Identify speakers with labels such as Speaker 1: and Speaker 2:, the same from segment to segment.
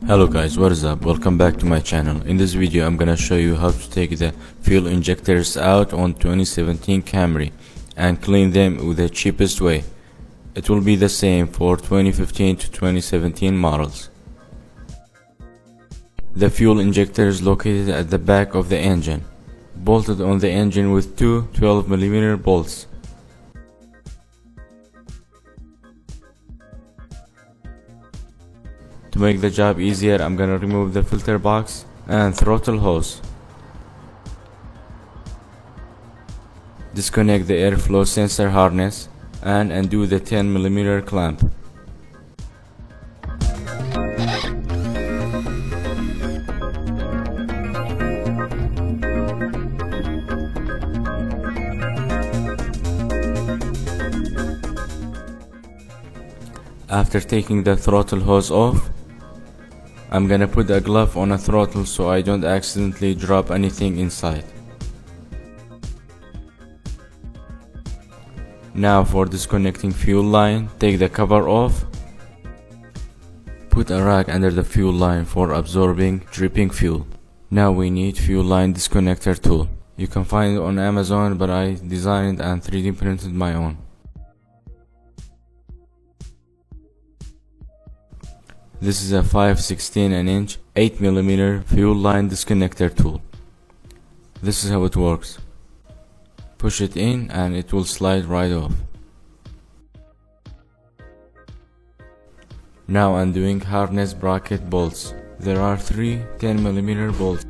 Speaker 1: Hello guys, what is up? Welcome back to my channel. In this video I'm gonna show you how to take the fuel injectors out on 2017 Camry and clean them with the cheapest way. It will be the same for 2015 to 2017 models. The fuel injector is located at the back of the engine, bolted on the engine with two 12mm bolts. To make the job easier, I'm gonna remove the filter box and throttle hose. Disconnect the airflow sensor harness and undo the 10mm clamp. After taking the throttle hose off, I'm gonna put a glove on a throttle so I don't accidentally drop anything inside. Now for disconnecting fuel line, take the cover off. Put a rag under the fuel line for absorbing dripping fuel. Now we need fuel line disconnector tool. You can find it on Amazon, but I designed and 3D printed my own. This is a 5/16" 8mm fuel line disconnector tool. This is how it works. Push it in and it will slide right off. Now undoing harness bracket bolts. There are three 10mm bolts.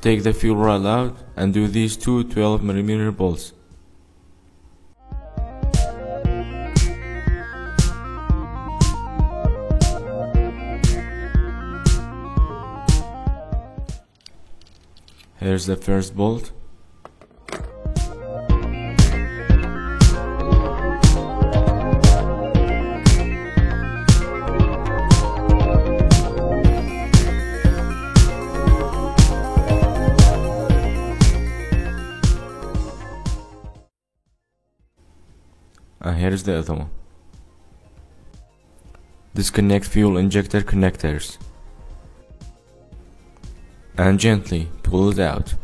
Speaker 1: Take the fuel rod out and do these two 12mm bolts. Here's the first bolt. And here's the other one. Disconnect fuel injector connectors and gently pull it out.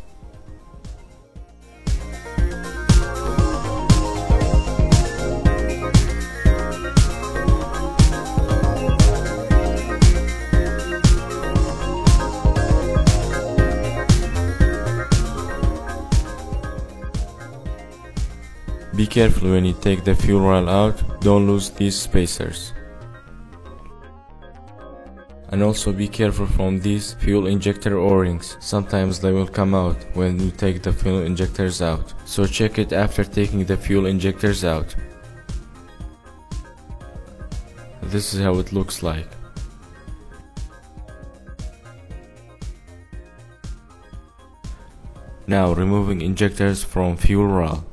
Speaker 1: Be careful when you take the fuel rail out, don't lose these spacers. And also be careful from these fuel injector O-rings, sometimes they will come out when you take the fuel injectors out, so check it after taking the fuel injectors out. This is how it looks like. Now removing injectors from fuel rail.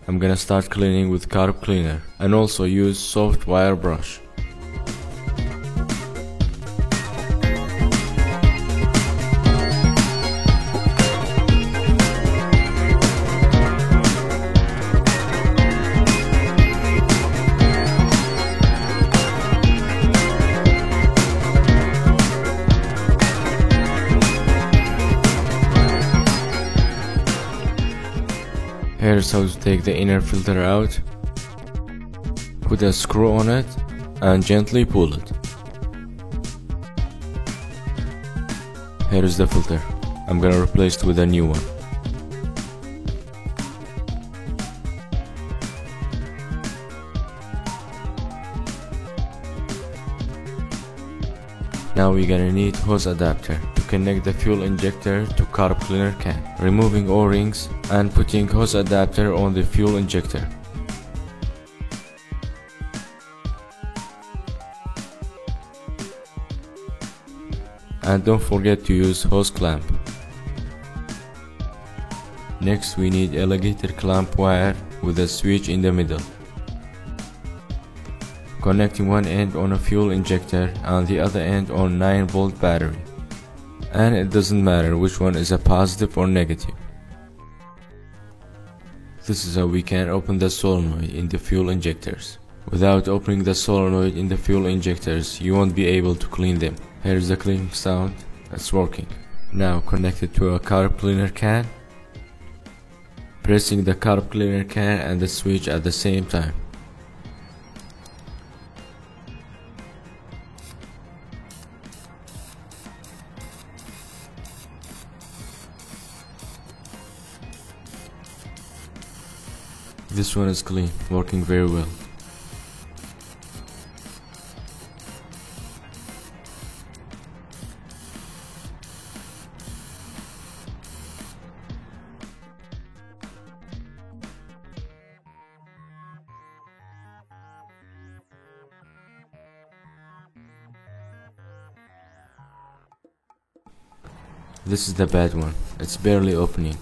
Speaker 1: I'm gonna start cleaning with carb cleaner and also use soft wire brush. Here's how to take the inner filter out. Put a screw on it and gently pull it. Here is the filter. I'm gonna replace it with a new one. Now we're gonna need hose adapter to connect the fuel injector to carb cleaner can, removing O-rings and putting hose adapter on the fuel injector. And don't forget to use hose clamp. Next we need alligator clamp wire with a switch in the middle, connecting one end on a fuel injector and the other end on 9-volt battery. And it doesn't matter which one is a positive or negative. This is how we can open the solenoid in the fuel injectors. Without opening the solenoid in the fuel injectors, you won't be able to clean them. Here's the cleaning sound. It's working. Now connect it to a carb cleaner can, pressing the carb cleaner can and the switch at the same time. This one is clean, working very well. This is the bad one. It's barely opening.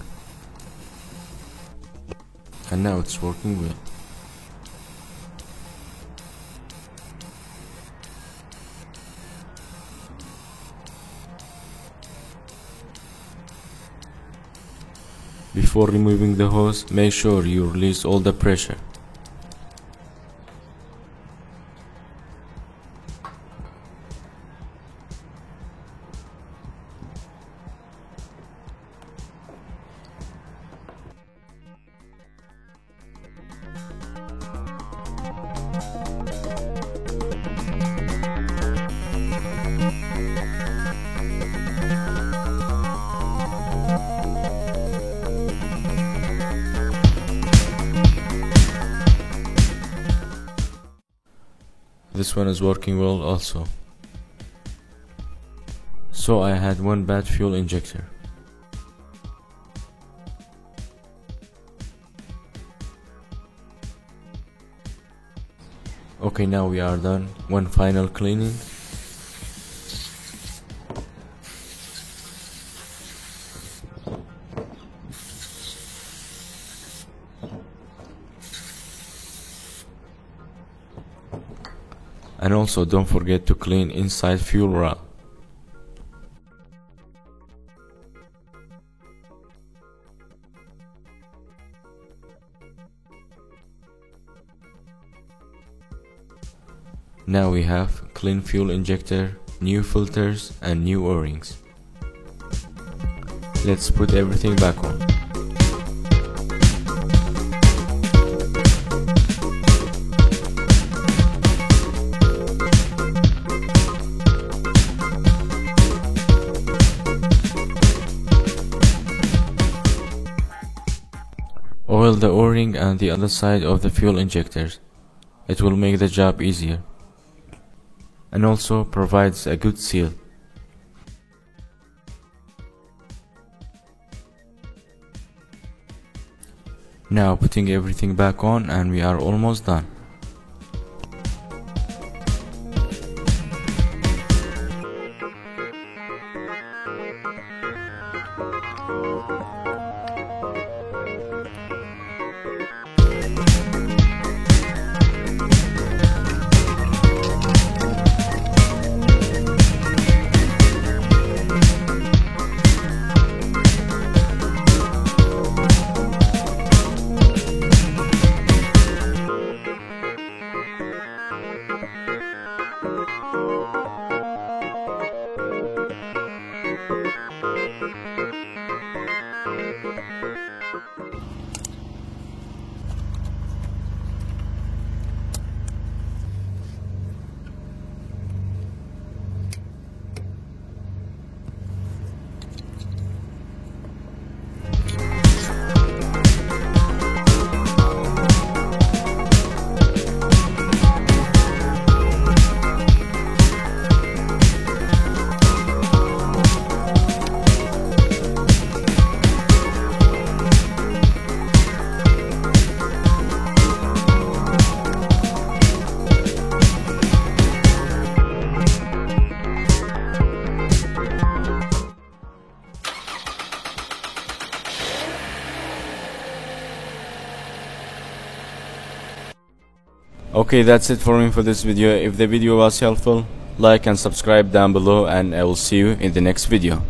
Speaker 1: And now it's working well. Before removing the hose, make sure you release all the pressure. This one is working well also. So I had one bad fuel injector. Okay, now we are done. One final cleaning. And also don't forget to clean inside fuel rod. Now we have clean fuel injector, new filters and new O-rings. Let's put everything back on. Oil the O-ring and the other side of the fuel injectors. It will make the job easier and also provides a good seal. Now putting everything back on and we are almost done. Okay, that's it for me for this video. If the video was helpful, like and subscribe down below, and I will see you in the next video.